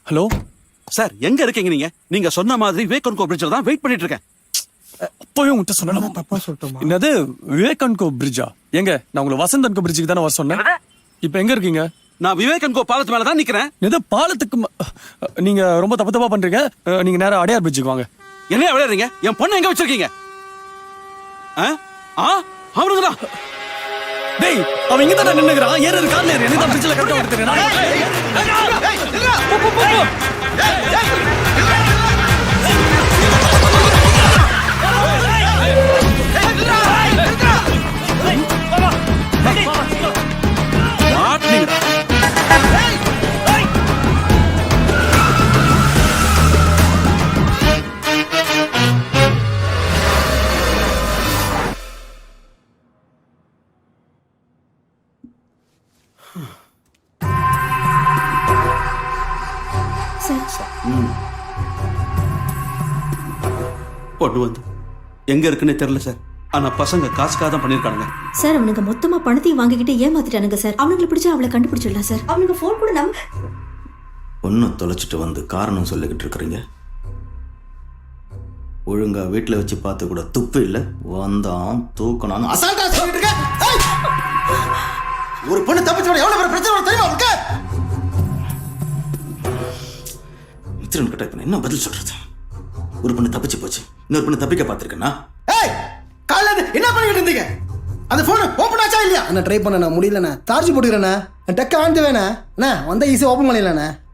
Hello sir எங்க இருக்கீங்க நீங்க? நீங்க சொன்ன மாதிரி விவேகன்கோ பிரிட்ஜ்ல தான் வெயிட் பண்ணிட்டு இருக்கேன். அப்பயும் உங்ககிட்ட சொன்னேன். தப்பா சொல்லிட்டோமா? என்னது விவேகன்கோ பிரிட்ஜா? எங்க நான் உங்களை வசந்தன்கோ பிரிட்ஜுக்கு தானே வர சொன்னேன். இப்போ எங்க இருக்கீங்க? நான் விவேகன்கோ பாலத்து மேல தான் நிக்கிறேன். எது பாலத்துக்கு நீங்க ரொம்ப தப்பா பண்றீங்க. நீங்க நேரா அடையார் பிரிட்ஜுக்கு வாங்க. என்ன விளையாடுறீங்க? என் பொண்ணை எங்க வச்சிருக்கீங்க? அவருங்களா? டேய் அவன் இங்க தான் நின்னுக்கிறான். ஏறு கார்ல ஏறு. என்ன பிரிட்ஜ்ல கரெக்ட்டா எடுத்துறேன். பொண்ணு வந்து எங்க இருக்குன்னு தெரியல சார். ஆனா பசங்க காசுக்காக தான் பண்ணிருக்கானுங்க சார். அவனுக்கு மொத்தமா பணத்தையும் வாங்கிக்கிட்டு ஏமாத்திட்டானுங்க சார். அவனுங்களை பிடிச்சா அவளை கண்டுபிடிச்சிடலாம் சார். அவனுக்கு போன் கூட நம்ம ஒன்னு தொலைச்சிட்டு வந்து காரணம் சொல்லிக்கிட்டு இருக்கிறீங்க. ஒழுங்கா வீட்டுல வச்சு பார்த்து கூட துப்பு இல்ல. வந்தான் தூக்கணும் அசால்ட்டா சொல்லிட்டு இருக்க. ஒரு பொண்ணு தப்பிச்சு எவ்வளவு பெரிய பிரச்சனை தெரியுமா உனக்கு? மித்ரன் கிட்ட இப்ப என்ன பதில் சொல்றது? ஒரு பொண்ணு தப்பிச்சு போச்சு, இன்னொரு பொண்ணு தப்பிக்க பார்த்திருக்கேன்னா? ஏய் காலைல என்ன பண்ணிட்டு இருந்தீங்க? அந்த போன் ஓபன் ஆச்சா இல்லையா? அண்ணா ட்ரை பண்ண முடியலண்ணா. சார்ஜ் போட்டுக்கிறேண்ணா. டக்கு ஆண்டு வேணா அண்ணா வந்தா ஈஸியாக ஓப்பன் பண்ணிடலண்ணா.